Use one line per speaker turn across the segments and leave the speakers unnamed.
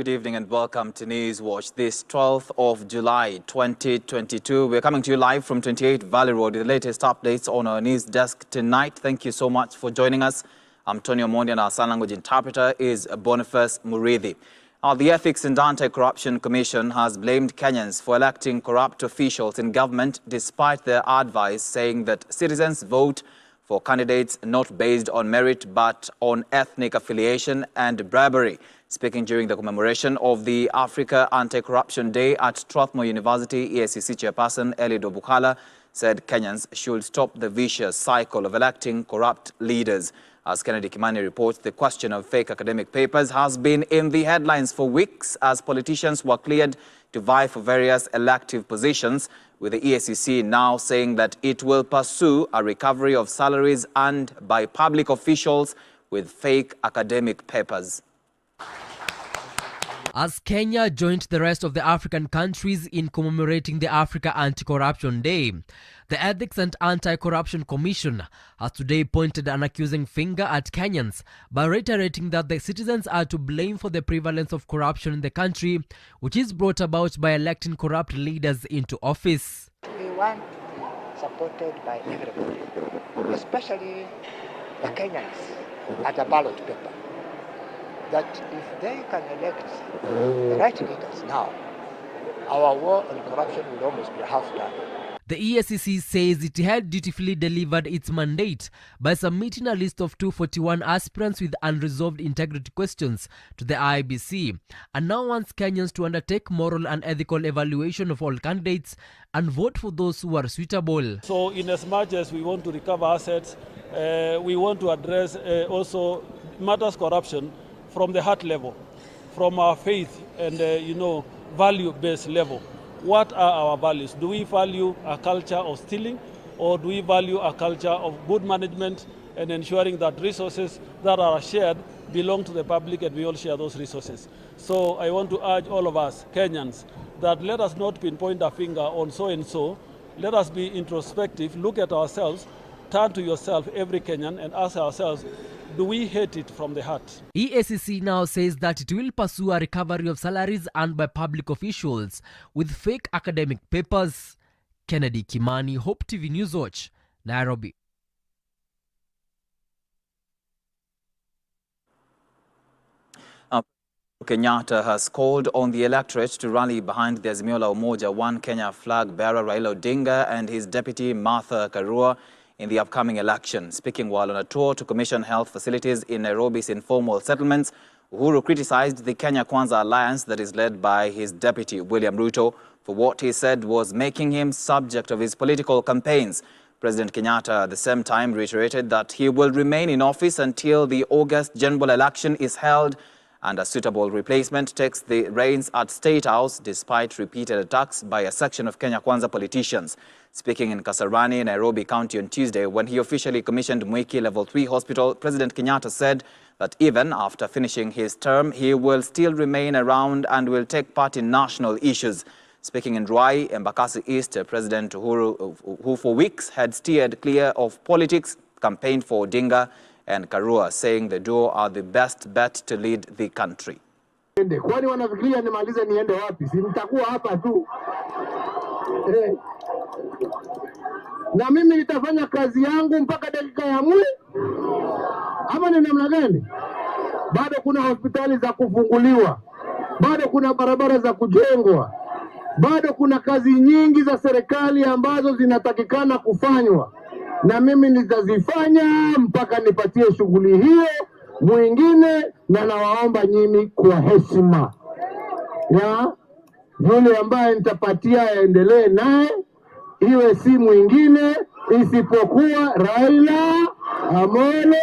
good evening and welcome to Newswatch. This 12th of July 2022. We're coming to you live from 28 Valley Road with the latest updates on our news desk tonight. Thank you so much for joining us. I'm Tony Omondi and our sign language interpreter is Boniface Muridhi. The Ethics and Anti-Corruption Commission has blamed Kenyans for electing corrupt officials in government despite their advice saying that citizens vote for candidates not based on merit but on ethnic affiliation and bribery. Speaking during the commemoration of the Africa Anti-Corruption Day at Strathmore University, EACC chairperson Eliud Obukala said Kenyans should stop the vicious cycle of electing corrupt leaders. As Kennedy Kimani reports, the question of fake academic papers has been in the headlines for weeks as politicians were cleared to vie for various elective positions, with the EACC now saying that it will pursue a recovery of salaries earned by public officials with fake academic papers.
As Kenya joined the rest of the African countries in commemorating the Africa Anti-Corruption Day, the Ethics and Anti-Corruption Commission has today pointed an accusing finger at Kenyans by reiterating that the citizens are to blame for the prevalence of corruption in the country, which is brought about by electing corrupt leaders into office.
We want to be supported by everybody, especially the Kenyans at the ballot paper, that if they can elect the right leaders now, our war on corruption will almost be half done.
The EACC says it had dutifully delivered its mandate by submitting a list of 241 aspirants with unresolved integrity questions to the IEBC, and now wants Kenyans to undertake moral and ethical evaluation of all candidates and vote for those who are suitable.
So in as much as we want to recover assets, we want to address also matters corruption from the heart level, from our faith and value-based level. What are our values? Do we value a culture of stealing, or do we value a culture of good management and ensuring that resources that are shared belong to the public and we all share those resources? So I want to urge all of us, Kenyans, that let us not pinpoint a finger on so-and-so. Let us be introspective, look at ourselves, turn to yourself, every Kenyan, and ask ourselves, do we hate it from the heart?
EACC now says that it will pursue a recovery of salaries earned by public officials with fake academic papers. Kennedy Kimani, Hope TV Newswatch, Nairobi.
Kenyatta has called on the electorate to rally behind the Azimio la Umoja One Kenya flag bearer Raila Odinga and his deputy Martha Karua in the upcoming election. Speaking while on a tour to commission health facilities in Nairobi's informal settlements, Uhuru criticized the Kenya Kwanza alliance that is led by his deputy William Ruto for what he said was making him subject of his political campaigns. President Kenyatta at the same time reiterated that he will remain in office until the August general election is held and a suitable replacement takes the reins at State House despite repeated attacks by a section of Kenya Kwanza politicians. Speaking in Kasarani, Nairobi County on Tuesday, when he officially commissioned Mwiki Level 3 Hospital, President Kenyatta said that even after finishing his term, he will still remain around and will take part in national issues. Speaking in Ruai, Embakasi East, President Uhuru, who for weeks had steered clear of politics, campaigned for Odinga and Karua, saying the duo are the best bet to lead the country.
Kwani wanafikiria nimalize niende wapi? Si nitakuwa hapa tu. Na mimi nitafanya kazi yangu mpaka dakika ya mwisho. Ama ni namna gani? Bado kuna hospitali za kufunguliwa. Bado kuna barabara za kujengwa. Bado kuna kazi nyingi za serikali ambazo zinatakikana kufanywa. Na mimi nitazifanya mpaka nipatie shughuli hiyo mwingine, na nawaomba nyinyi kwa heshima ya yule ambaye nitapatia aendelee naye, iwe si mwingine isipokuwa Raila Amolo.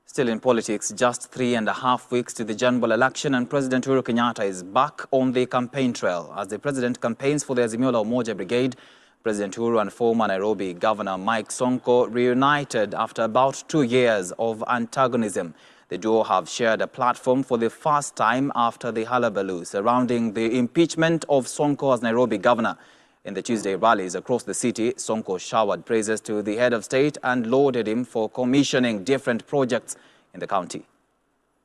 Still in politics, just 3.5 weeks to the general election, and President Uhuru Kenyatta is back on the campaign trail. As the president campaigns for the Azimio la Umoja Brigade, President Uhuru and former Nairobi Governor Mike Sonko reunited after about 2 years of antagonism. The duo have shared a platform for the first time after the hullabaloo surrounding the impeachment of Sonko as Nairobi governor. In the Tuesday rallies across the city, Sonko showered praises to the head of state and lauded him for commissioning different projects in the county.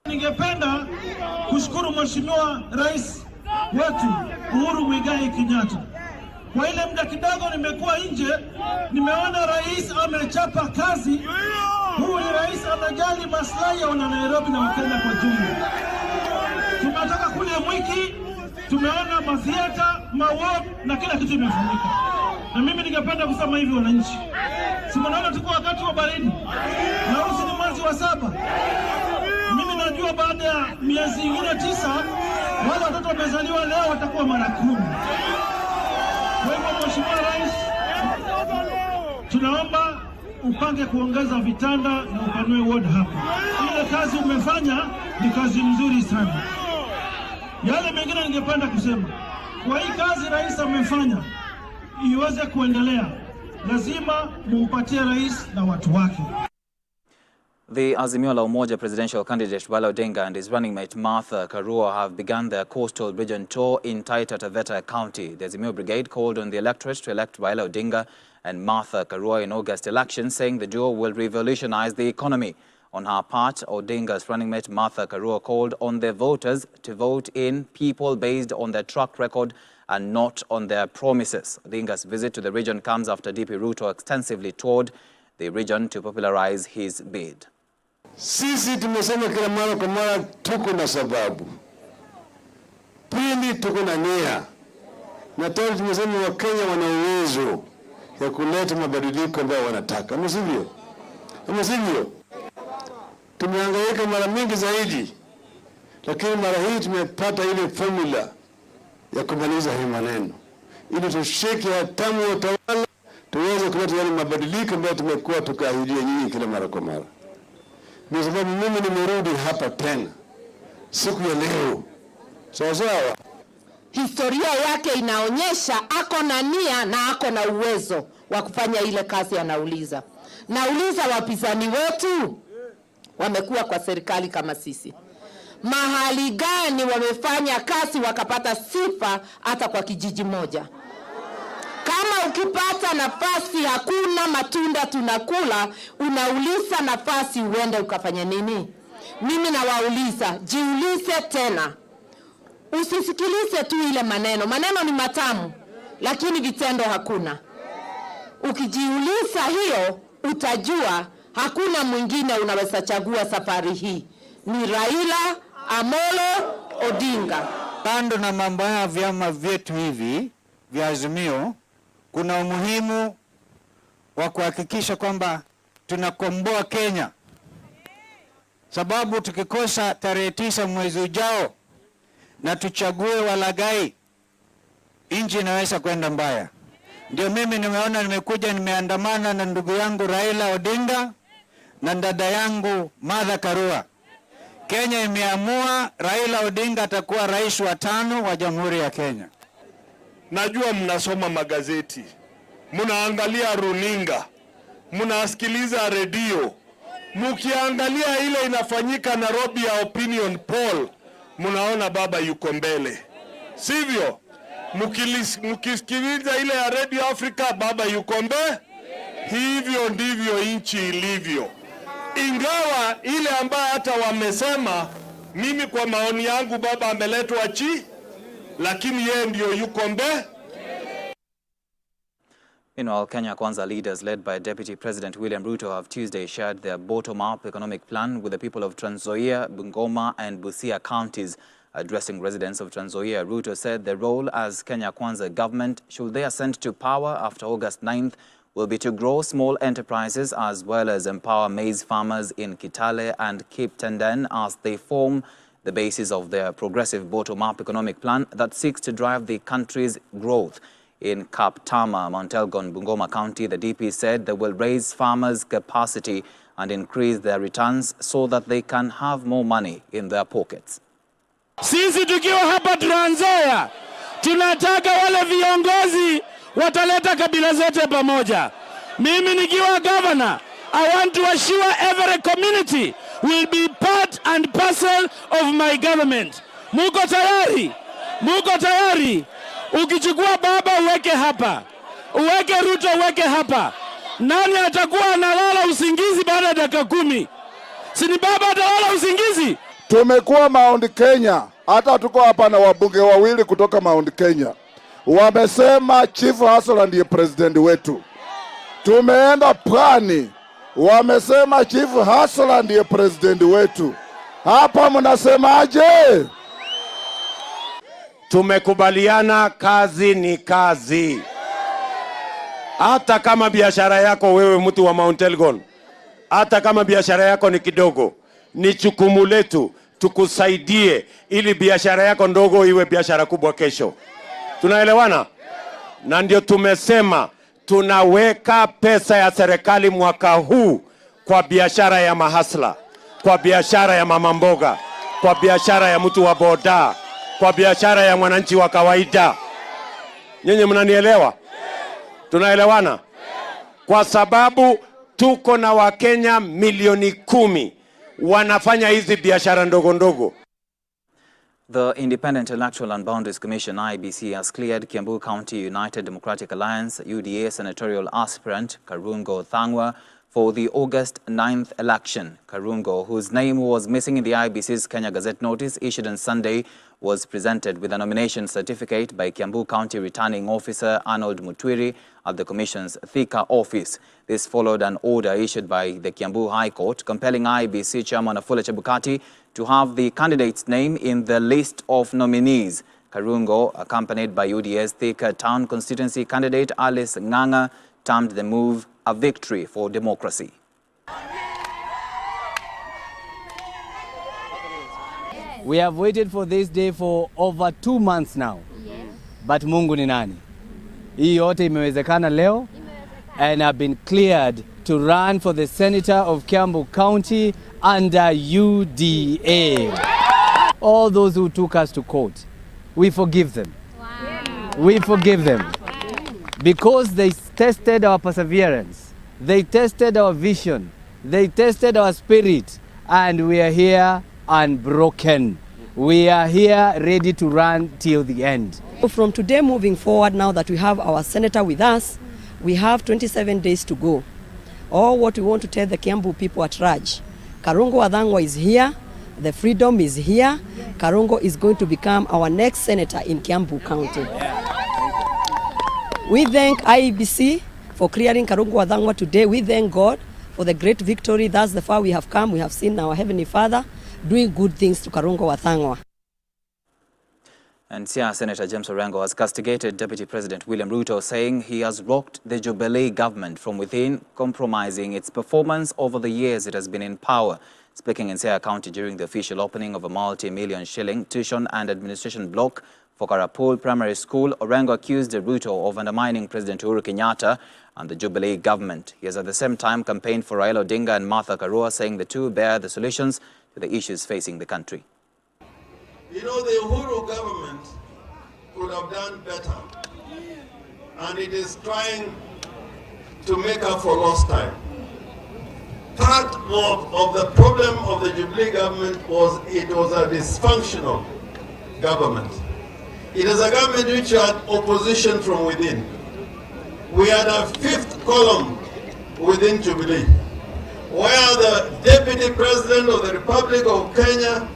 Ningependa kushukuru Mheshimiwa Rais wetu Uhuru Muigai Kenyatta. Kwa ile muda kidogo nimekuwa nje, nimeona rais amechapa kazi. Huyu ni rais anajali maslahi ya wana Nairobi na Wakenya kwa jumla. Tumetoka kule Mwiki, tumeona mathiata, maward na kila kitu imefanyika. Na mimi ningependa kusema hivi wananchi. Si mnaona tuko wakati wa baridi. Na usi ni mwezi wa 7. Mimi najua baada ya miezi ingine 9 wale watoto wamezaliwa leo watakuwa mara 10. Kwa hivyo Mheshimiwa Rais, tunaomba upange kuongeza vitanda na upanue ward hapa. Ile kazi umefanya ni kazi nzuri sana. Yale mengine ningependa kusema, kwa hii kazi rais amefanya iweze kuendelea, lazima muupatie rais na watu wake.
The Azimio la Umoja presidential candidate Raila Odinga and his running mate Martha Karua have begun their coastal region tour in Taita Taveta County. The Azimio brigade called on the electorate to elect Raila Odinga and Martha Karua in August elections, saying the duo will revolutionize the economy. On her part, Odinga's running mate Martha Karua called on their voters to vote in people based on their track record and not on their promises. Odinga's visit to the region comes after DP Ruto extensively toured the region to popularize his bid.
Sisi tumesema kila mara kwa mara tuko na sababu. Pili, tuko na nia. Na tatu, tumesema Wakenya wana uwezo ya kuleta mabadiliko ambayo wanataka. Msivyo? Msivyo? Tumehangaika mara mingi zaidi. Lakini mara hii tumepata ile formula ya kumaliza hii maneno. Ili tushike hatamu ya utawala, tuweze kuleta yale mabadiliko ambayo tumekuwa tukaahidia nyinyi kila mara kwa mara. Ndio sababu mimi nimerudi hapa tena siku ya leo. Sawa.
Historia yake inaonyesha ako na nia na ako na uwezo wa kufanya ile kazi anauliza. Nauliza wapinzani wetu wamekuwa kwa serikali kama sisi, mahali gani wamefanya kazi wakapata sifa hata kwa kijiji moja? Kama ukipata nafasi hakuna matunda tunakula, unauliza nafasi uende ukafanya nini? Mimi nawauliza, jiulize tena. Usisikilize tu ile maneno. Maneno ni matamu, lakini vitendo hakuna. Ukijiuliza hiyo, utajua hakuna mwingine unaweza chagua safari hii. Ni Raila Amolo Odinga.
Kando na mambo ya vyama vyetu hivi vya Azimio, kuna umuhimu wa kuhakikisha kwamba tunakomboa Kenya. Sababu tukikosa tarehe 9 mwezi ujao na tuchague walagai, nchi inaweza kwenda mbaya. Ndio mimi nimeona nimekuja nimeandamana na ndugu yangu Raila Odinga na dada yangu Martha Karua. Kenya imeamua Raila Odinga atakuwa rais wa 5 wa Jamhuri ya Kenya.
Najua mnasoma magazeti, mnaangalia runinga, mnasikiliza redio, mkiangalia ile inafanyika Nairobi ya opinion poll, mnaona baba yuko mbele. Sivyo? Mkisikiliza ile ya Radio Africa, baba yuko mbele. Hivyo ndivyo nchi ilivyo. Ingawa ile ambayo hata wamesema, mimi kwa maoni yangu baba ameletwa lakini yeye ndio yuko mbele.
Meanwhile, Kenya Kwanza leaders led by Deputy President William Ruto have Tuesday shared their bottom-up economic plan with the people of Trans Nzoia, Bungoma and Busia counties. Addressing residents of Trans Nzoia, Ruto said their role as Kenya Kwanza government, should they ascend to power after August 9th, will be to grow small enterprises as well as empower maize farmers in Kitale and Cape Tenden as they form the basis of their progressive bottom-up economic plan that seeks to drive the country's growth. In Kaptama, Mount Elgon, Bungoma County, the DP said they will raise farmers' capacity and increase their returns so that they can have more money in their pockets.
Sisi tukiwa hapa Trans Nzoia, tunataka wale viongozi wataleta kabila zote pamoja. Mimi nikiwa governor, I want to assure every community will be part and parcel of my government. Muko tayari? Muko tayari? Ukichukua baba uweke hapa, uweke Ruto uweke hapa, nani atakuwa analala usingizi baada ya dakika 10? Si ni baba atalala usingizi?
Tumekuwa Mount Kenya, hata tuko hapa na wabunge wawili kutoka Mount Kenya. Wamesema Chief Hassan ndiye president wetu. Tumeenda Pwani, wamesema Chief Hassan ndiye president wetu. Hapa mnasemaje?
Tumekubaliana kazi ni kazi. Hata kama biashara yako wewe mtu wa Mount Elgon, hata kama biashara yako ni kidogo, ni jukumu letu tukusaidie ili biashara yako ndogo iwe biashara kubwa kesho. Tunaelewana? Na ndio tumesema tunaweka pesa ya serikali mwaka huu kwa biashara ya mahasla, kwa biashara ya mama mboga, kwa biashara ya mtu wa boda, kwa biashara ya mwananchi wa kawaida. Nyinyi mnanielewa? Tunaelewana? Kwa sababu tuko na Wakenya milioni 10 wanafanya hizi biashara ndogo ndogo.
The Independent Electoral and Boundaries Commission (IEBC) has cleared Kiambu County United Democratic Alliance UDA senatorial aspirant Karungo Thangwa for the August 9th election. Karungo, whose name was missing in the IEBC's Kenya Gazette notice issued on Sunday, was presented with a nomination certificate by Kiambu County Returning Officer Arnold Mutwiri at the Commission's Thika office. This followed an order issued by the Kiambu High Court compelling IEBC Chairman Afula Chebukati to have the candidate's name in the list of nominees. Karungo, accompanied by UDA's Thika Town constituency candidate Alice Nganga, termed the move a victory for democracy.
We have waited for this day for over 2 months now. Yes. But Mungu ni nani? Hii yote imewezekana leo. And I've been cleared to run for the senator of Kiambu County under UDA. All those who took us to court, we forgive them. Wow. We forgive them. Because they tested our perseverance. They tested our vision. They tested our spirit. And we are here unbroken. We are here ready to run till the end.
From today moving forward, now that we have our senator with us, we have 27 days to go. All what we want to tell the Kiambu people at large, Karungo Thangwa is here, the freedom is here. Karungo is going to become our next senator in Kiambu County. We thank IEBC for clearing Karungo Thangwa today. We thank God for the great victory. That's the far we have come. We have seen our Heavenly Father doing good things to Karungo Thangwa.
And Siaya Senator James Orengo has castigated Deputy President William Ruto, saying he has rocked the Jubilee government from within, compromising its performance over the years it has been in power. Speaking in Siaya County during the official opening of a multi-million shilling tuition and administration block for Karapul Primary School, Orengo accused Ruto of undermining President Uhuru Kenyatta and the Jubilee government. He has at the same time campaigned for Raila Odinga and Martha Karua, saying the two bear the solutions to the issues facing the country.
You know, the Uhuru government could have done better, and it is trying to make up for lost time. Part of the problem of the Jubilee government was it was a dysfunctional government. It is a government which had opposition from within. We had a fifth column within Jubilee, where the Deputy President of the Republic of Kenya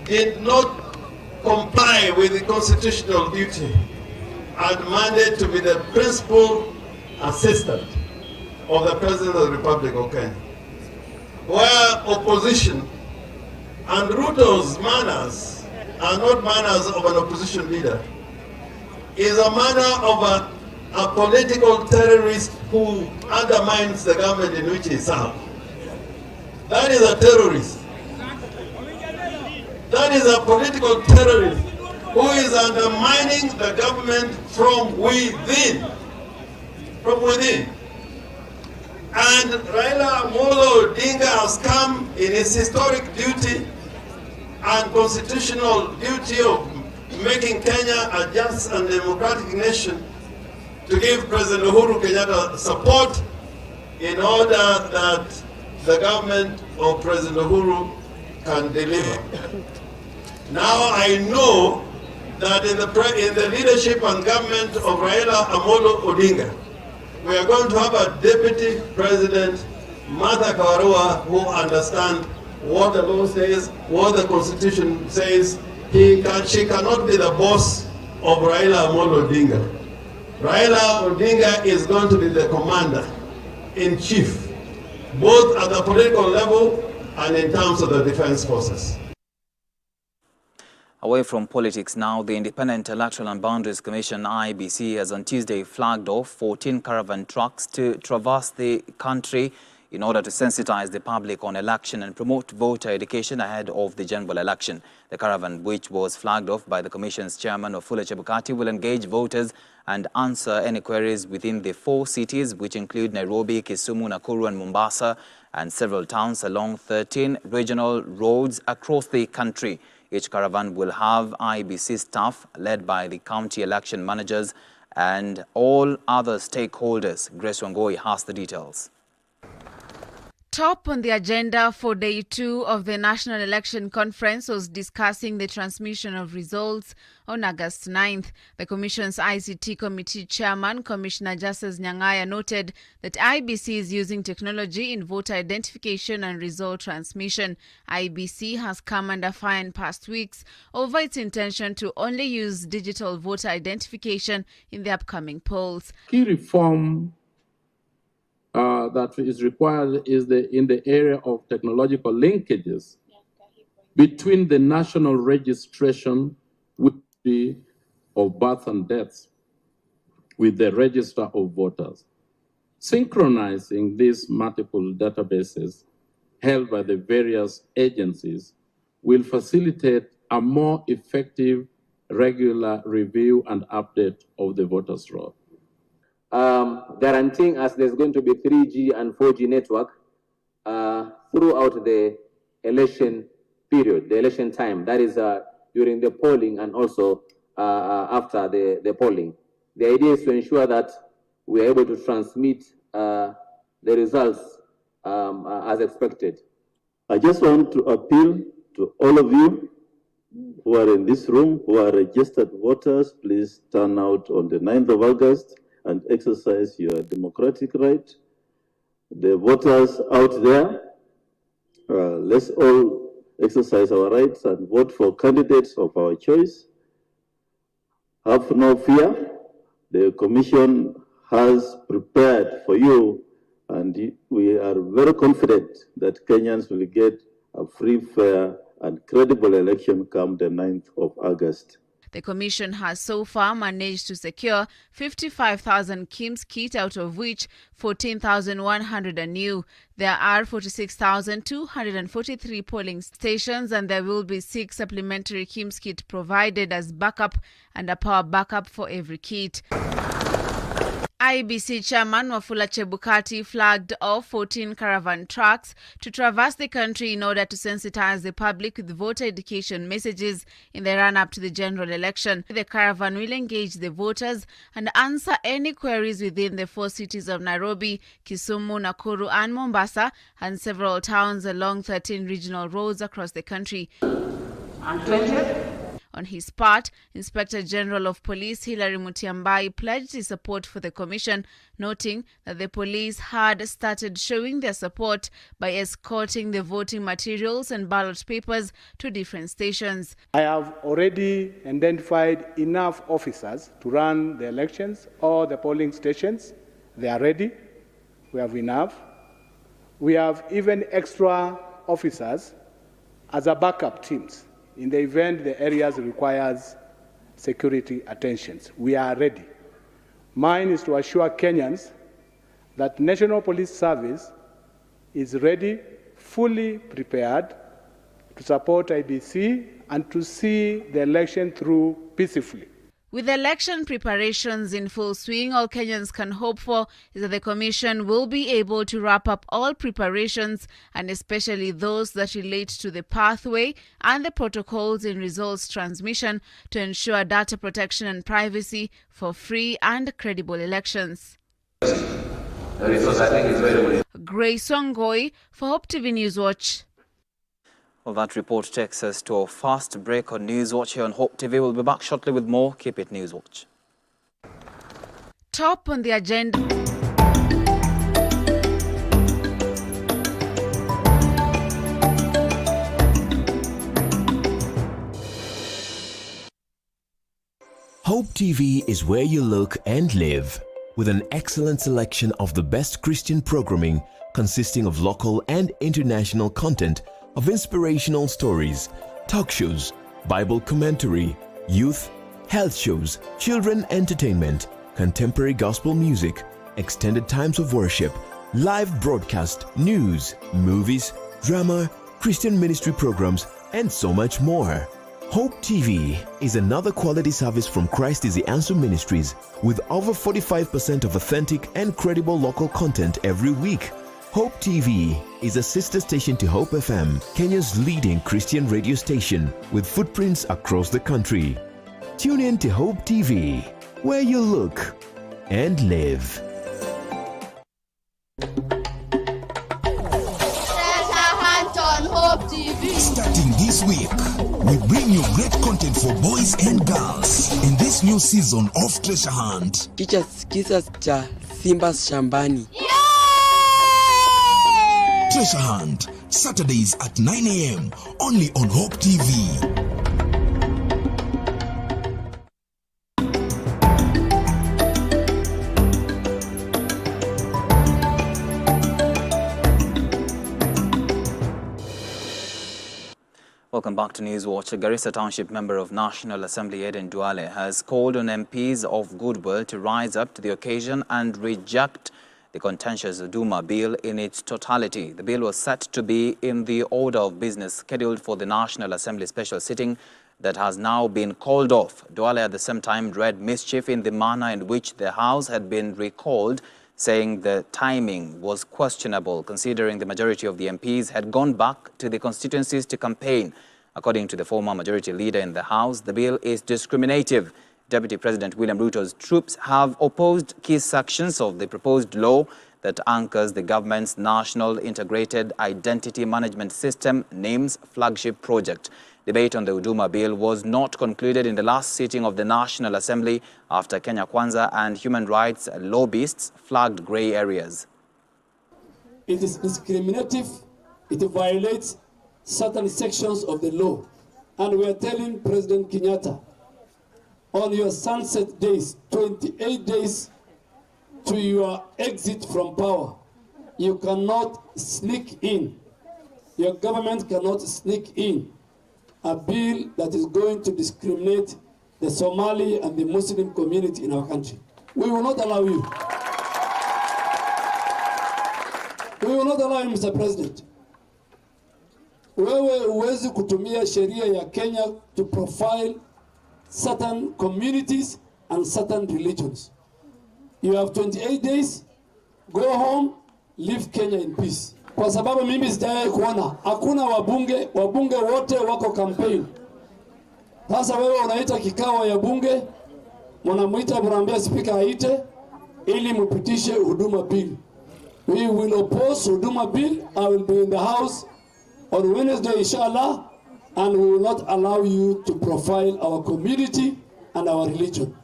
did not comply with the constitutional duty and mandate to be the principal assistant of the President of the Republic of Kenya. Where opposition and Ruto's manners are not manners of an opposition leader, is a manner of a political terrorist who undermines the government in which he serves. That is a terrorist. That is a political terrorist who is undermining the government from within. From within. And Raila Amolo Odinga has come in his historic duty and constitutional duty of making Kenya a just and democratic nation to give President Uhuru Kenyatta support in order that the government of President Uhuru can deliver. Now I know that in the leadership and government of Raila Amolo Odinga, we are going to have a deputy president, Martha Karua, who understands what the law says, what the constitution says. She cannot be the boss of Raila Amolo Odinga. Raila Odinga is going to be the commander-in-chief, both at the political level and in terms of the defense forces.
Away from politics now, the Independent Electoral and Boundaries Commission (IEBC) has on Tuesday flagged off 14 caravan trucks to traverse the country in order to sensitize the public on election and promote voter education ahead of the general election. The caravan, which was flagged off by the Commission's chairman Wafula Chebukati, will engage voters and answer any queries within the 4 cities, which include Nairobi, Kisumu, Nakuru and Mombasa, and several towns along 13 regional roads across the country. Each caravan will have IEBC staff led by the county election managers and all other stakeholders. Grace Wangoi has the details.
Top on the agenda for Day 2 of the National Election Conference was discussing the transmission of results on August 9th. The Commission's ICT Committee Chairman, Commissioner Justice Nyang'aya, noted that IEBC is using technology in voter identification and result transmission. IEBC has come under fire in past weeks over its intention to only use digital voter identification in the upcoming polls.
Key reform that is required is in the area of technological linkages between the national registration of births and deaths with the register of voters. Synchronizing these multiple databases held by the various agencies will facilitate a more effective regular review and update of the voters' roll.
Guaranteeing us there's going to be 3G and 4G network throughout the election period, the election time. That is during the polling and also after the polling. The idea is to ensure that we are able to transmit the results as expected.
I just want to appeal to all of you who are in this room, who are registered voters. Please turn out on the 9th of August and exercise your democratic right. The voters out there, let's all exercise our rights and vote for candidates of our choice. Have no fear. The Commission has prepared for you, and we are very confident that Kenyans will get a free, fair, and credible election come the 9th of August.
The Commission has so far managed to secure 55,000 KIMS kits, out of which 14,100 are new. There are 46,243 polling stations, and there will be 6 supplementary KIMS kits provided as backup and a power backup for every kit. IEBC Chairman Wafula Chebukati flagged off 14 caravan trucks to traverse the country in order to sensitize the public with voter education messages in the run-up to the general election. The caravan will engage the voters and answer any queries within the 4 cities of Nairobi, Kisumu, Nakuru and Mombasa, and several towns along 13 regional roads across the country. On his part, Inspector General of Police Hilary Mutyambai pledged his support for the Commission, noting that the police had started showing their support by escorting the voting materials and ballot papers to different stations.
I have already identified enough officers to run the elections or the polling stations. They are ready. We have enough. We have even extra officers as a backup teams. In the event the areas requires security attentions, we are ready. Mine is to assure Kenyans that National Police Service is ready, fully prepared to support IEBC and to see the election through peacefully.
With election preparations in full swing, all Kenyans can hope for is that the Commission will be able to wrap up all preparations, and especially those that relate to the pathway and the protocols in results transmission, to ensure data protection and privacy for free and credible elections. Grace Wangoi for Hope TV Newswatch.
Well, that report takes us to our first break on Newswatch here on Hope TV. We'll be back shortly with more. Keep it Newswatch.
Top on the agenda.
Hope TV is where you look and live, with an excellent selection of the best Christian programming consisting of local and international content, of inspirational stories, talk shows, Bible commentary, youth, health shows, children entertainment, contemporary gospel music, extended times of worship, live broadcast, news, movies, drama, Christian ministry programs, and so much more. Hope TV is another quality service from Christ is the Answer Ministries, with over 45% of authentic and credible local content every week. Hope TV is a sister station to Hope FM, Kenya's leading Christian radio station, with footprints across the country. Tune in to Hope TV, where you look and live.
Starting this week, we bring you great content for boys and girls in this new season of Treasure Hunt.
Kisa cha Simba Shambani.
Treasure Hunt, Saturdays at 9 a.m. only on Hope TV.
Welcome back to Newswatch. A Garissa Township member of National Assembly Eden Duale has called on MPs of goodwill to rise up to the occasion and reject the contentious Duma bill in its totality. The bill was set to be in the order of business scheduled for the National Assembly special sitting that has now been called off. Duale at the same time dread mischief in the manner in which the House had been recalled, saying the timing was questionable considering the majority of the MPs had gone back to the constituencies to campaign. According to the former majority leader in the House, the bill is discriminative. Deputy President William Ruto's troops have opposed key sections of the proposed law that anchors the government's National Integrated Identity Management System, NIMS, flagship project. Debate on the Uduma bill was not concluded in the last sitting of the National Assembly after Kenya Kwanza and human rights lobbyists flagged grey areas.
It is discriminative. It violates certain sections of the law. And we are telling President Kenyatta, on your sunset days, 28 days to your exit from power, you cannot sneak in. Your government cannot sneak in a bill that is going to discriminate the Somali and the Muslim community in our country. We will not allow you. We will not allow you, Mr. President. Wewe huwezi kutumia sheria ya Kenya to profile certain communities and certain religions. You have 28 days, go home, leave Kenya in peace. Kwa sababu mimi sijawahi kuona hakuna wabunge wote wako campaign. Sasa wewe unaita kikao ya bunge, mnamuita mnaambia speaker aite ili mpitishe Huduma bill. We will oppose Huduma bill. I will be in the House on Wednesday inshallah, and we will not allow you to profile our community and our religion.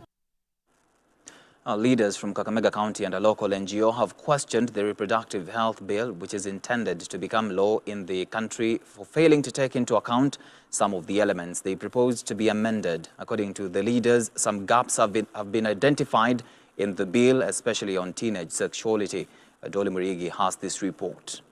Leaders from Kakamega County and a local NGO have questioned the reproductive health bill, which is intended to become law in the country, for failing to take into account some of the elements they proposed to be amended. According to the leaders, some gaps have been identified in the bill, especially on teenage sexuality. Dole Murigi has this report.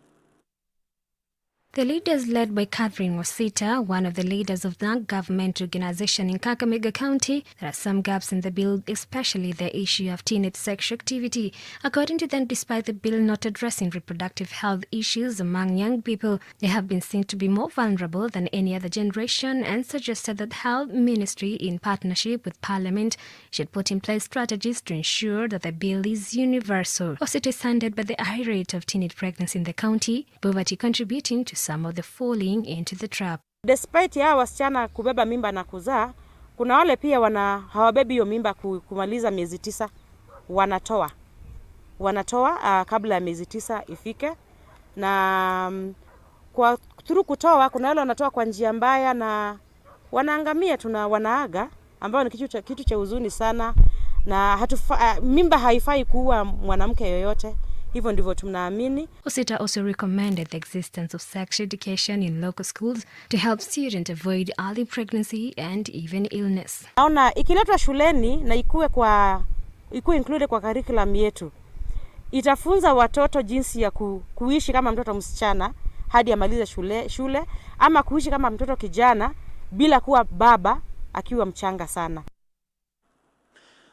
The leaders, led by Catherine Wasita, one of the leaders of the government organization in Kakamega County, there are some gaps in the bill, especially the issue of teenage sexual activity. According to them, despite the bill not addressing reproductive health issues among young people, they have been seen to be more vulnerable than any other generation, and suggested that the Health Ministry, in partnership with Parliament, should put in place strategies to ensure that the bill is universal. Wasita is handed by the high rate of teenage pregnancy in the county, poverty contributing to some of the falling into the trap.
Despite ya wasichana kubeba mimba na kuzaa, kuna wale pia hawabebi hiyo mimba kumaliza miezi 9, wanatoa kabla ya miezi 9 ifike, na kwa through kutoa kuna wale wanatoa kwa njia mbaya na wanaangamia, wanaaga, ambao ni kitu cha huzuni sana, na mimba haifai kuua mwanamke yoyote. Hivyo ndivyo tunaamini.
Osita also recommended the existence of sex education in local schools to help students avoid early pregnancy and even illness.
Naona ikiletwa shuleni na ikuwe included kwa curriculum yetu, itafunza watoto jinsi ya kuishi kama mtoto msichana hadi amalize shule ama kuishi kama mtoto kijana bila kuwa baba akiwa mchanga sana.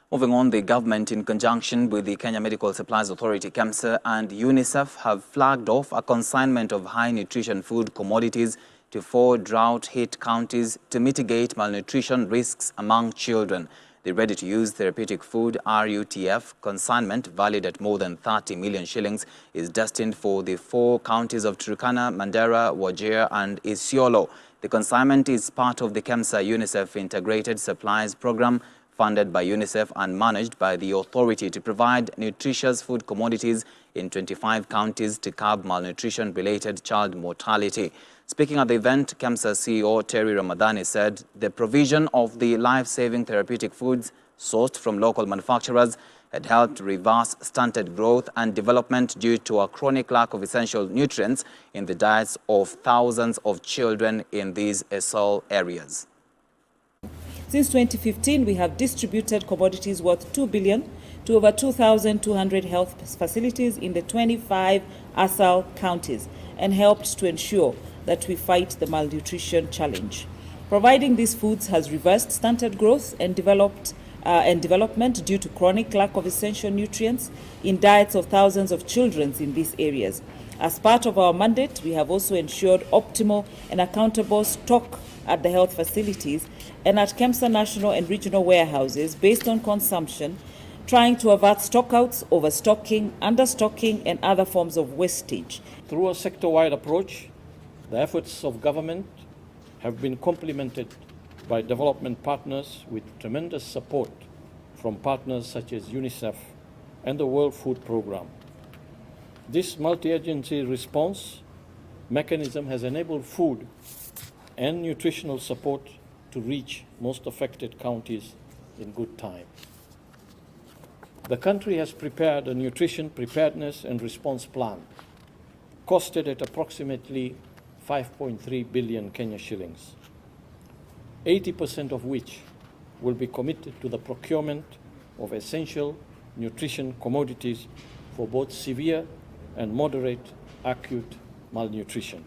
Moving on, the government, in conjunction with the Kenya Medical Supplies Authority, KEMSA, and UNICEF, have flagged off a consignment of high nutrition food commodities to 4 drought-hit counties to mitigate malnutrition risks among children. The ready-to-use therapeutic food RUTF consignment, valued at more than 30 million shillings, is destined for the 4 counties of Turkana, Mandera, Wajir, and Isiolo. The consignment is part of the KEMSA UNICEF Integrated Supplies Program, funded by UNICEF and managed by the authority to provide nutritious food commodities in 25 counties to curb malnutrition-related child mortality. Speaking at the event, KEMSA CEO Terry Ramadhani said the provision of the life-saving therapeutic foods sourced from local manufacturers had helped reverse stunted growth and development due to a chronic lack of essential nutrients in the diets of thousands of children in these ESOL areas.
Since 2015, we have distributed commodities worth 2 billion to over 2,200 health facilities in the 25 ASAL counties and helped to ensure that we fight the malnutrition challenge. Providing these foods has reversed stunted growth and development due to chronic lack of essential nutrients in diets of thousands of children in these areas. As part of our mandate, we have also ensured optimal and accountable stock at the health facilities and at KEMSA national and regional warehouses based on consumption, trying to avert stockouts, overstocking, understocking, and other forms of wastage.
Through a sector-wide approach, the efforts of government have been complemented by development partners with tremendous support from partners such as UNICEF and the World Food Programme. This multi-agency response mechanism has enabled food and nutritional support to reach most affected counties in good time. The country has prepared a nutrition preparedness and response plan, costed at approximately 5.3 billion Kenya shillings, 80% of which will be committed to the procurement of essential nutrition commodities for both severe and moderate acute malnutrition.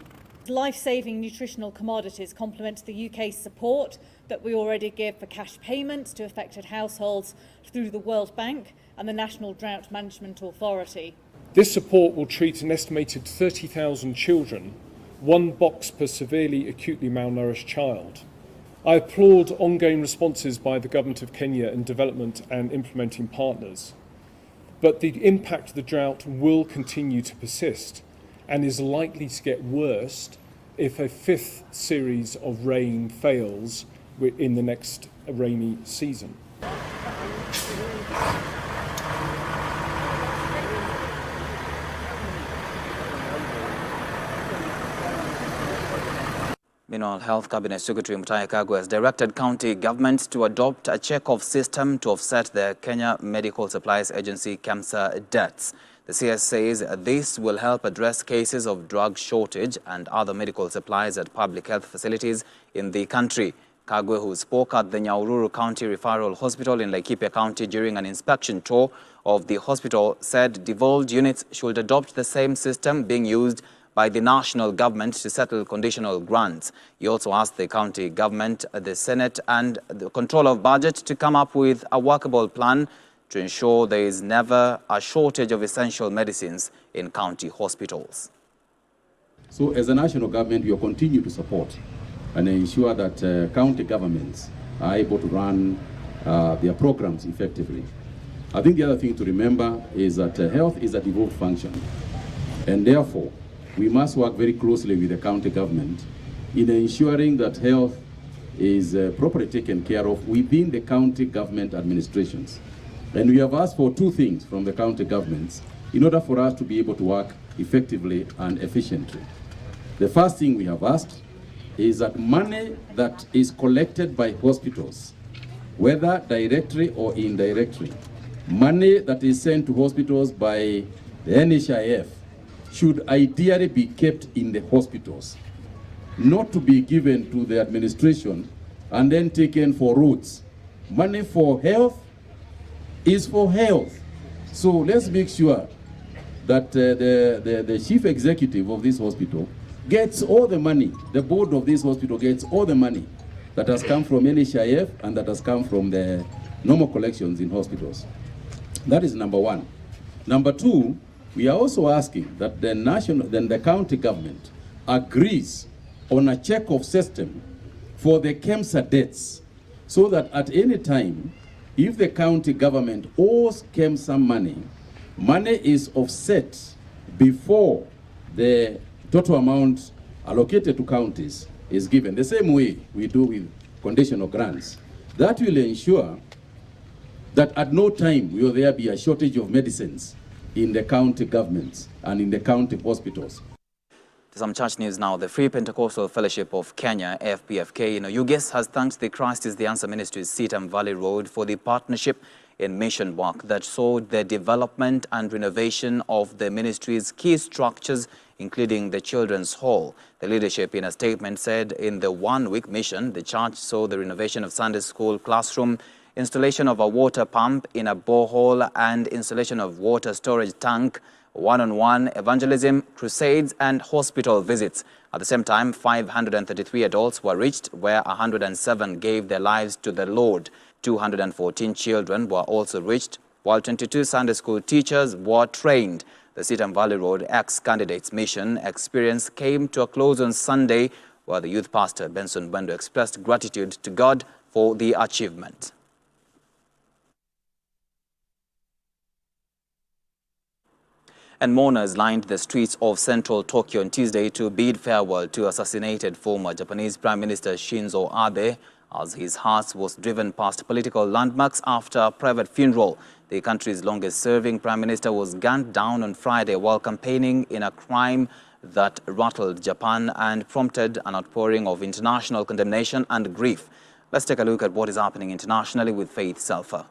Life-saving nutritional commodities complement the UK's support that we already give for cash payments to affected households through the World Bank and the National Drought Management Authority.
This support will treat an estimated 30,000 children, 1 box per severely acutely malnourished child. I applaud ongoing responses by the Government of Kenya and development and implementing partners. But the impact of the drought will continue to persist and is likely to get worse if a 5th series of rain fails in the next rainy season.
Meanwhile, Health Cabinet Secretary Mutahi Kagwe has directed county governments to adopt a check-off system to offset the Kenya Medical Supplies Agency KEMSA debts. The CS says this will help address cases of drug shortage and other medical supplies at public health facilities in the country. Kagwe, who spoke at the Nyahururu County Referral Hospital in Laikipia County during an inspection tour of the hospital, said devolved units should adopt the same system being used by the national government to settle conditional grants. He also asked the county government, the Senate and the Controller of Budget to come up with a workable plan to ensure there is never a shortage of essential medicines in county hospitals.
So as a national government, we will continue to support and ensure that county governments are able to run their programs effectively. I think the other thing to remember is that health is a devolved function, and therefore we must work very closely with the county government in ensuring that health is properly taken care of within the county government administrations. And we have asked for 2 things from the county governments in order for us to be able to work effectively and efficiently. The first thing we have asked is that money that is collected by hospitals, whether directly or indirectly, money that is sent to hospitals by the NHIF, should ideally be kept in the hospitals, not to be given to the administration and then taken for roads. Money for health is for health. So let's make sure that the chief executive of this hospital gets all the money, the board of this hospital gets all the money that has come from NHIF and that has come from the normal collections in hospitals. That is number one. Number two, we are also asking that the county government agrees on a check-off system for the KEMSA debts, so that at any time, if the county government owes KEMSA money is offset before the total amount allocated to counties is given, the same way we do with conditional grants. That will ensure that at no time will there be a shortage of medicines in the county governments and in the county hospitals.
To some church news now, the Free Pentecostal Fellowship of Kenya, FPFK, in Oyugis, has thanked the Christ is the Answer Ministries Sitam Valley Road for the partnership in mission work that saw the development and renovation of the ministry's key structures, including the Children's Hall. The leadership in a statement said in the one-week mission, the church saw the renovation of Sunday school classroom, installation of a water pump in a borehole, and installation of water storage tank, one-on-one evangelism, crusades, and hospital visits. At the same time, 533 adults were reached, where 107 gave their lives to the Lord. 214 children were also reached, while 22 Sunday school teachers were trained. The Sitam Valley Road ex-candidates mission experience came to a close on Sunday, where the youth pastor Benson Bendo expressed gratitude to God for the achievement. And mourners lined the streets of central Tokyo on Tuesday to bid farewell to assassinated former Japanese Prime Minister Shinzo Abe, as his hearse was driven past political landmarks after a private funeral. The country's longest-serving Prime Minister was gunned down on Friday while campaigning in a crime that rattled Japan and prompted an outpouring of international condemnation and grief. Let's take a look at what is happening internationally with Faith Selfa.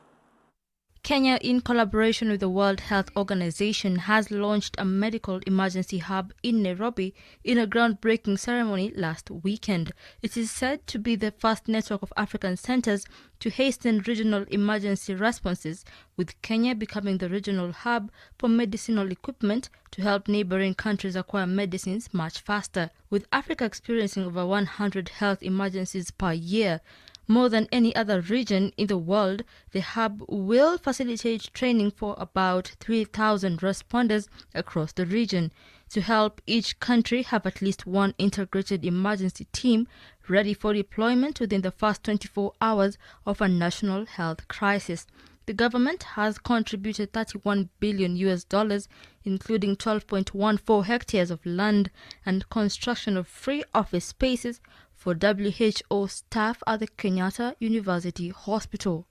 Kenya, in collaboration with the World Health Organization, has launched a medical emergency hub in Nairobi in a groundbreaking ceremony last weekend. It is said to be the first network of African centers to hasten regional emergency responses, with Kenya becoming the regional hub for medicinal equipment to help neighboring countries acquire medicines much faster. With Africa experiencing over 100 health emergencies per year, more than any other region in the world, the hub will facilitate training for about 3,000 responders across the region to help each country have at least one integrated emergency team ready for deployment within the first 24 hours of a national health crisis. The government has contributed $31 billion, including 12.14 hectares of land and construction of free office spaces for WHO staff at the Kenyatta University Hospital.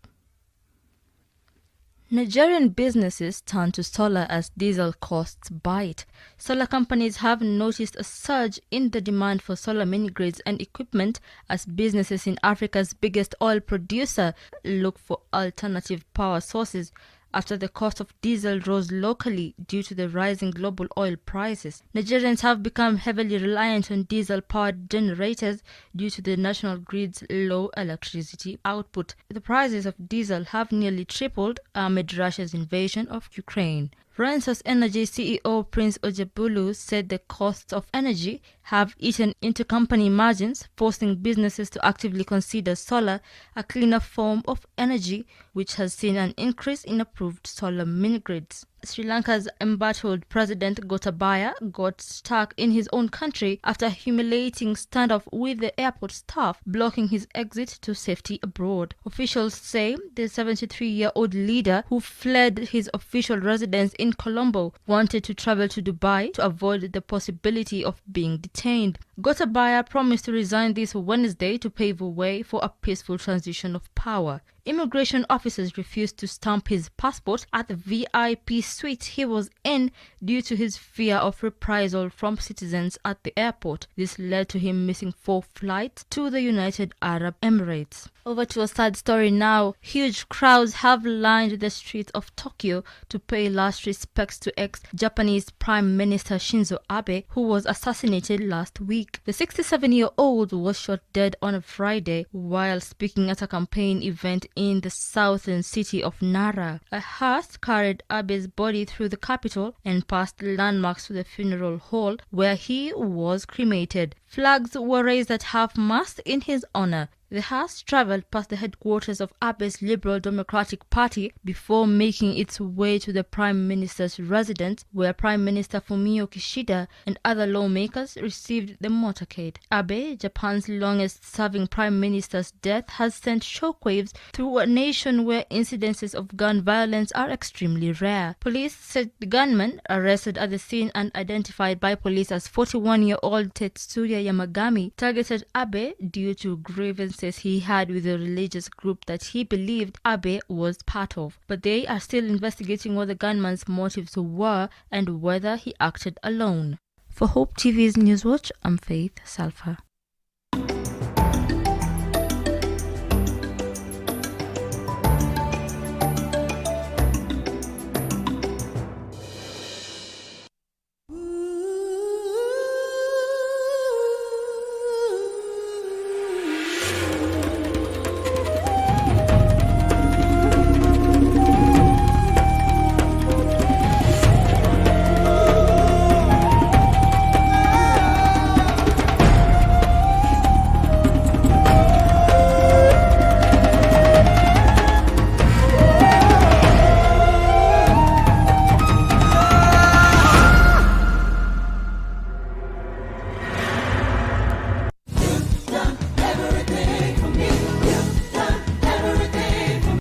Nigerian businesses turn to solar as diesel costs bite. Solar companies have noticed a surge in the demand for solar mini-grids and equipment as businesses in Africa's biggest oil producer look for alternative power sources after the cost of diesel rose locally due to the rising global oil prices. Nigerians have become heavily reliant on diesel-powered generators due to the national grid's low electricity output. The prices of diesel have nearly tripled amid Russia's invasion of Ukraine. Renaissance Energy CEO Prince Ojebulu said the costs of energy have eaten into company margins, forcing businesses to actively consider solar, a cleaner form of energy, which has seen an increase in approved solar mini-grids. Sri Lanka's embattled President Gotabaya got stuck in his own country after a humiliating standoff with the airport staff, blocking his exit to safety abroad. Officials say the 73-year-old leader, who fled his official residence in Colombo, wanted to travel to Dubai to avoid the possibility of being detained. Gotabaya promised to resign this Wednesday to pave a way for a peaceful transition of power. immigration officers refused to stamp his passport at the VIP suite he was in due to his fear of reprisal from citizens at the airport. This led to him missing 4 flights to the United Arab Emirates. Over to a sad story now. Huge crowds have lined the streets of Tokyo to pay last respects to ex-Japanese Prime Minister Shinzo Abe, who was assassinated last week. The 67-year-old was shot dead on a Friday while speaking at a campaign event in the southern city of Nara. A hearse carried Abe's body through the capital and past landmarks to the funeral hall where he was cremated. Flags were raised at half-mast in his honor. The hearse travelled past the headquarters of Abe's Liberal Democratic Party before making its way to the Prime Minister's residence, where Prime Minister Fumio Kishida and other lawmakers received the motorcade. Abe, Japan's longest-serving Prime Minister's death, has sent shockwaves through a nation where incidences of gun violence are extremely rare. Police said the gunman, arrested at the scene and identified by police as 41-year-old Tetsuya Yamagami, targeted Abe due to grievances he had with the religious group that he believed Abe was part of. But they are still investigating what the gunman's motives were and whether he acted alone. For Hope TV's Newswatch, I'm Faith Salfa.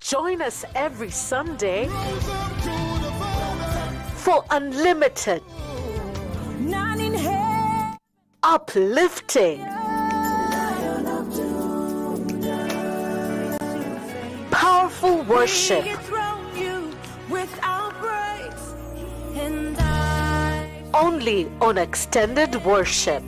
Join us every Sunday for unlimited, uplifting, powerful worship, only on Extended Worship.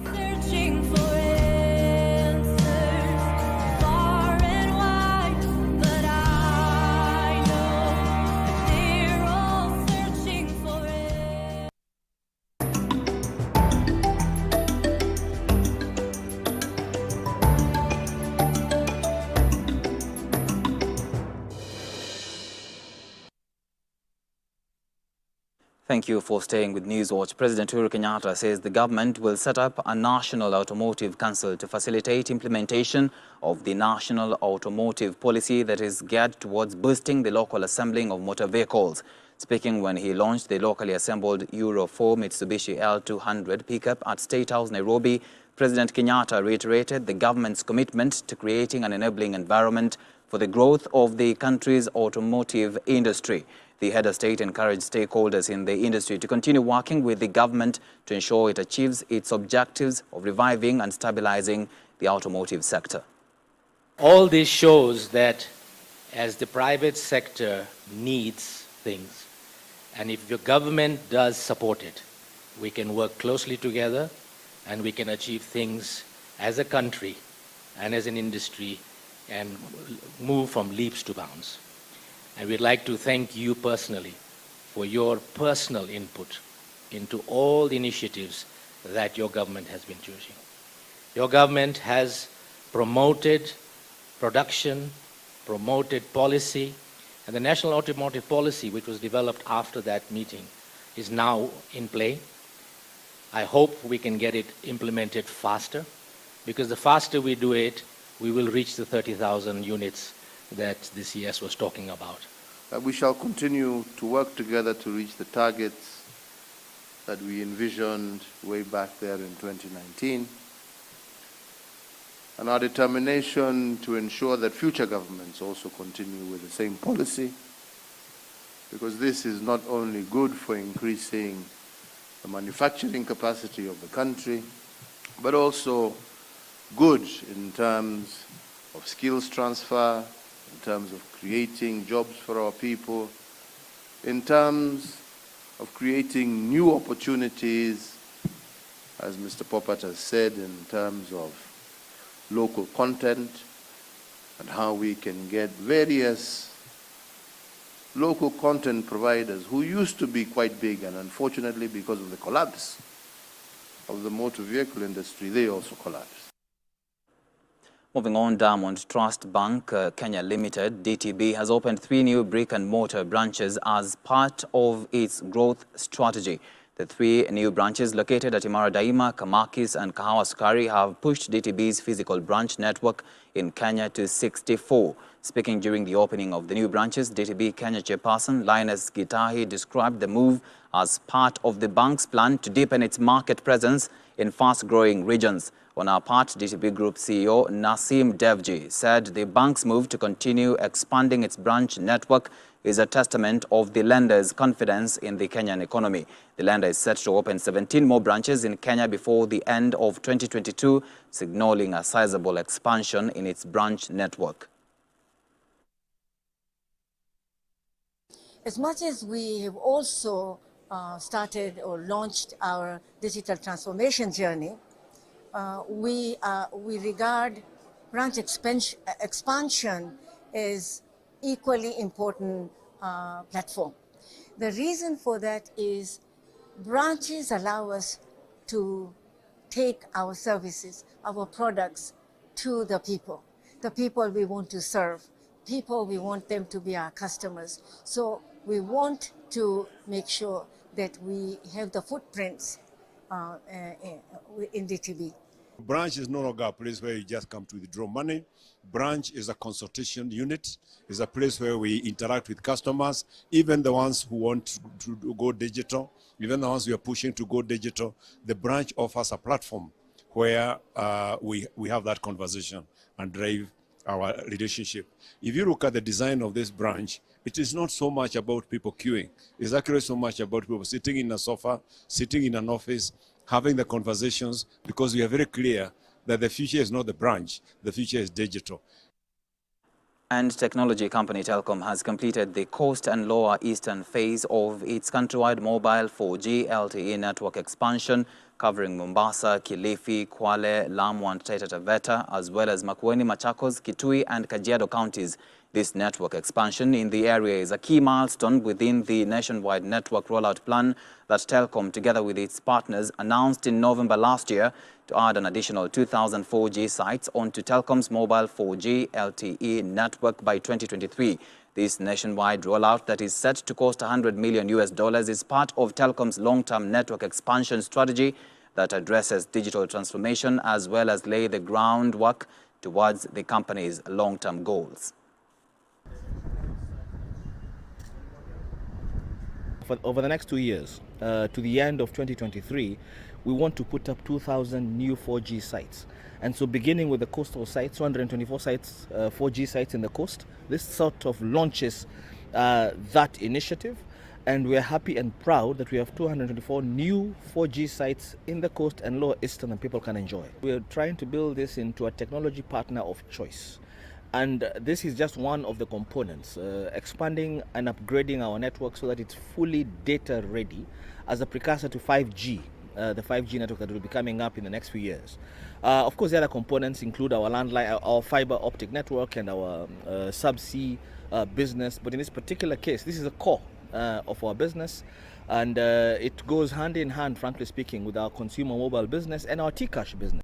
Thank you for staying with Newswatch. President Uhuru Kenyatta says the government will set up a National Automotive Council to facilitate implementation of the National Automotive Policy that is geared towards boosting the local assembling of motor vehicles. Speaking when he launched the locally assembled Euro 4 Mitsubishi L200 pickup at State House, Nairobi, President Kenyatta reiterated the government's commitment to creating an enabling environment for the growth of the country's automotive industry. The head of state encouraged stakeholders in the industry to continue working with the government to ensure it achieves its objectives of reviving and stabilizing the automotive sector.
All this shows that as the private sector needs things, and if the government does support it, we can work closely together and we can achieve things as a country and as an industry and move from leaps to bounds. And we'd like to thank you personally for your personal input into all the initiatives that your government has been choosing. Your government has promoted production, promoted policy, and the National Automotive Policy, which was developed after that meeting, is now in play. I hope we can get it implemented faster, because the faster we do it, we will reach the 30,000 units that the CS was talking about.
We shall continue to work together to reach the targets that we envisioned way back there in 2019, and our determination to ensure that future governments also continue with the same policy, because this is not only good for increasing the manufacturing capacity of the country, but also good in terms of skills transfer, in terms of creating jobs for our people, in terms of creating new opportunities, as Mr. Popat has said, in terms of local content and how we can get various local content providers who used to be quite big, and unfortunately because of the collapse of the motor vehicle industry, they also collapsed.
Moving on, Diamond Trust Bank Kenya Limited, DTB, has opened 3 new brick-and-mortar branches as part of its growth strategy. The 3 new branches located at Imara Daima, Kamakis and Kahawa Sukari have pushed DTB's physical branch network in Kenya to 64. Speaking during the opening of the new branches, DTB Kenya chairperson Linus Gitahi described the move as part of the bank's plan to deepen its market presence in fast-growing regions. On our part, DTB Group CEO Nasim Devji said the bank's move to continue expanding its branch network is a testament of the lender's confidence in the Kenyan economy. The lender is set to open 17 more branches in Kenya before the end of 2022, signaling a sizable expansion in its branch network.
As much as we have also started or launched our digital transformation journey, we regard branch expansion as equally important platform. The reason for that is branches allow us to take our services, our products to the people we want to serve, people we want them to be our customers. So we want to make sure that we have the footprints in DTB.
Branch is no longer a place where you just come to withdraw money. Branch is a consultation unit, is a place where we interact with customers, even the ones who want to go digital, even the ones who are pushing to go digital. The branch offers a platform where we have that conversation and drive our relationship. If you look at the design of this branch, it is not so much about people queuing. It's actually so much about people sitting in a sofa, sitting in an office, having the conversations, because we are very clear that the future is not the branch, the future is digital.
And technology company Telkom has completed the coast and lower eastern phase of its countrywide mobile 4G LTE network expansion, covering Mombasa, Kilifi, Kwale, Lamu and Taita Taveta, as well as Makueni, Machakos, Kitui and Kajiado counties. This network expansion in the area is a key milestone within the nationwide network rollout plan that Telkom, together with its partners, announced in November last year to add an additional 2,000 4G sites onto Telkom's mobile 4G LTE network by 2023. This nationwide rollout that is set to cost $100 million is part of Telkom's long-term network expansion strategy that addresses digital transformation as well as lay the groundwork towards the company's long-term goals.
Over the next 2 years, to the end of 2023, we want to put up 2,000 new 4G sites. And so beginning with the coastal sites, 224 sites, 4G sites in the coast, this sort of launches that initiative. And we're happy and proud that we have 224 new 4G sites in the coast and lower eastern that people can enjoy. We're trying to build this into a technology partner of choice. And this is just one of the components, expanding and upgrading our network so that it's fully data ready as a precursor to 5G, the 5G network that will be coming up in the next few years. Of course, the other components include our landline, our fiber optic network and our subsea business. But in this particular case, this is a core of our business. And it goes hand in hand, frankly speaking, with our consumer mobile business and our T-Cash business.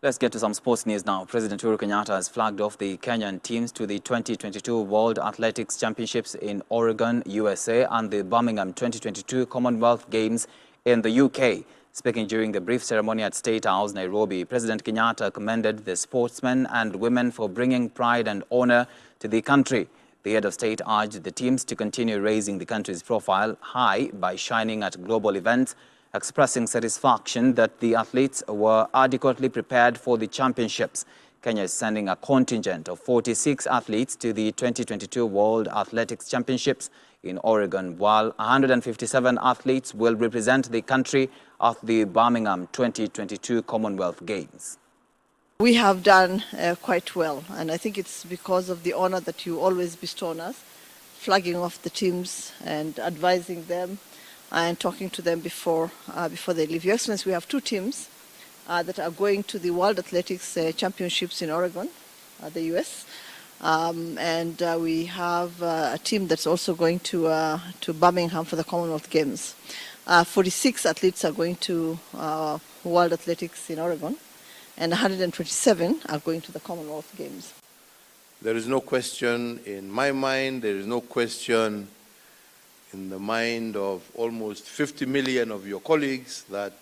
Let's get to some sports news now. President Uhuru Kenyatta has flagged off the Kenyan teams to the 2022 World Athletics Championships in Oregon, USA, and the Birmingham 2022 Commonwealth Games in the UK. Speaking during the brief ceremony at State House, Nairobi, President Kenyatta commended the sportsmen and women for bringing pride and honor to the country. The head of state urged the teams to continue raising the country's profile high by shining at global events, expressing satisfaction that the athletes were adequately prepared for the championships. Kenya is sending a contingent of 46 athletes to the 2022 World Athletics Championships in Oregon, while 157 athletes will represent the country at the Birmingham 2022 Commonwealth Games.
We have done quite well, and I think it's because of the honor that you always bestow on us, flagging off the teams and advising them and talking to them before they leave. Your Excellency, we have two teams that are going to the World Athletics Championships in Oregon, the US, and we have a team that's also going to Birmingham for the Commonwealth Games. 46 athletes are going to World Athletics in Oregon, and 127 are going to the Commonwealth Games.
There is no question in my mind, there is no question in the mind of almost 50 million of your colleagues that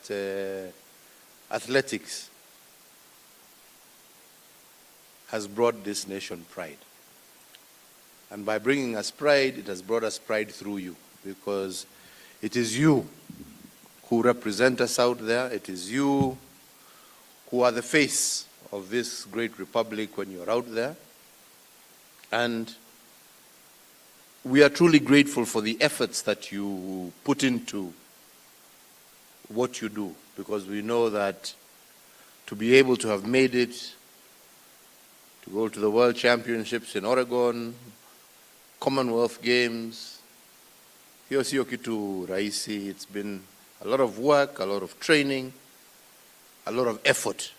athletics has brought this nation pride. And by bringing us pride, it has brought us pride through you, because it is you who represent us out there. It is you who are the face of this great republic when you're out there. And we are truly grateful for the efforts that you put into what you do, because we know that to be able to have made it, to go to the World Championships in Oregon, Commonwealth Games, hiyo sio kitu rahisi. It's been a lot of work, a lot of training, a lot of effort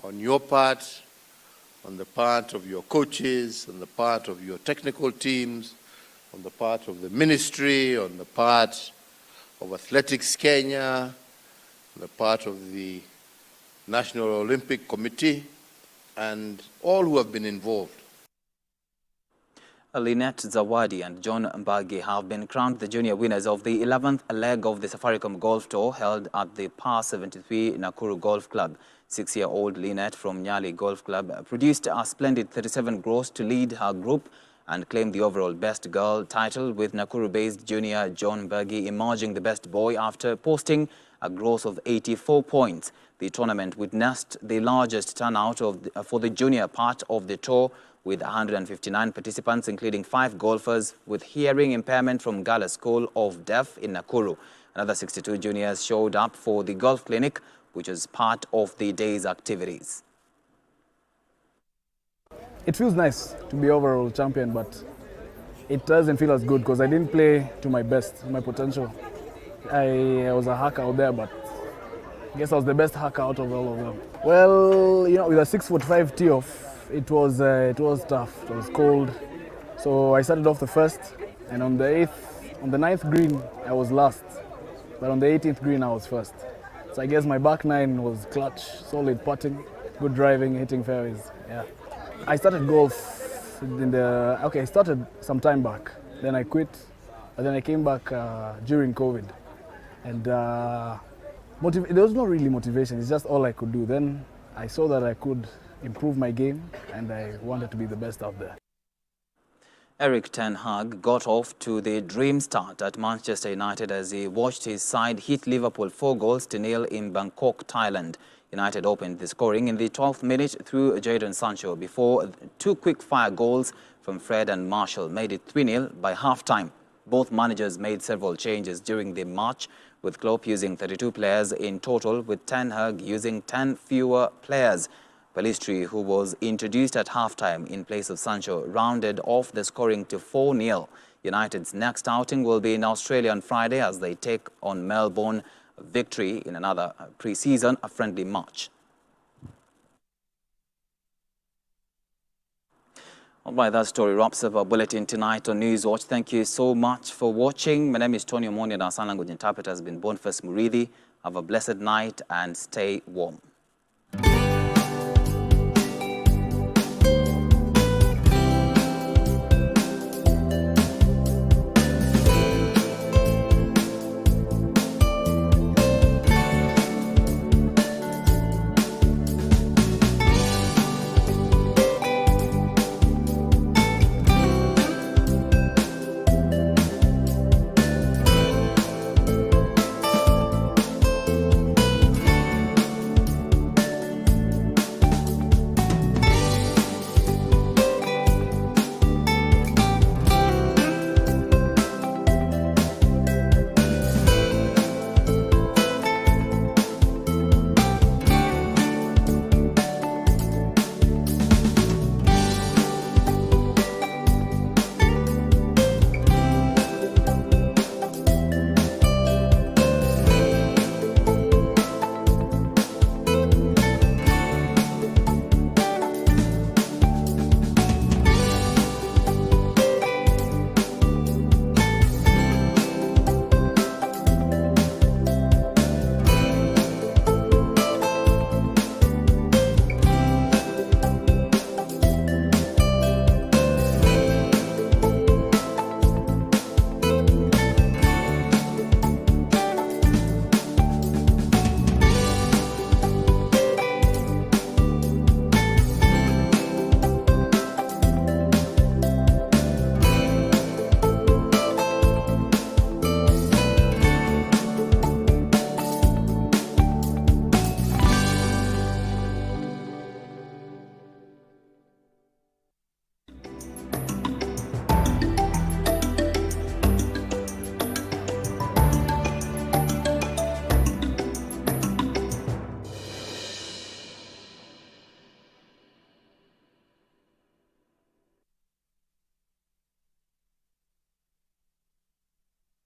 on your part, on the part of your coaches, on the part of your technical teams, on the part of the ministry, on the part of Athletics Kenya, on the part of the National Olympic Committee, and all who have been involved.
Lynette Zawadi and John Mbagi have been crowned the junior winners of the 11th leg of the Safaricom Golf Tour held at the Par 73 Nakuru Golf Club. 6-year-old Lynette from Nyali Golf Club produced a splendid 37 gross to lead her group and claimed the overall best girl title, with Nakuru-based junior John Mbagi emerging the best boy after posting a gross of 84 points. The tournament witnessed the largest turnout for the junior part of the tour, with 159 participants, including 5 golfers with hearing impairment from Gala School of Deaf in Nakuru. Another 62 juniors showed up for the golf clinic, which was part of the day's activities.
It feels nice to be overall champion, but it doesn't feel as good because I didn't play to my best, my potential. I was a hacker out there, but I guess I was the best hacker out of all of them. Well, you know, with a 6'5" tee off, it was tough. It was cold, so I started off the first, and on the 9th green I was last, but on the 18th green I was first. So I guess my back nine was clutch, solid putting, good driving, hitting fairways. Yeah, I started golf I started some time back. Then I quit, but then I came back during COVID, and there was not really motivation. It's just all I could do. Then I saw that I could improve my game, and I wanted to be the best out there.
Erik ten Hag got off to the dream start at Manchester United as he watched his side hit Liverpool 4-0 in Bangkok, Thailand. United opened the scoring in the 12th minute through Jadon Sancho before 2 quick-fire goals from Fred and Marshall made it 3-0 by half-time. Both managers made several changes during the match, with Klopp using 32 players in total, with Ten Hag using 10 fewer players. Pellistri, who was introduced at halftime in place of Sancho, rounded off the scoring to 4-0. United's next outing will be in Australia on Friday as they take on Melbourne. Victory in another pre-season, a friendly match. All right, that story wraps up our bulletin tonight on Newswatch. Thank you so much for watching. My name is Tony Omoni and our sign language interpreter has been Boniface Murithi. Have a blessed night and stay warm.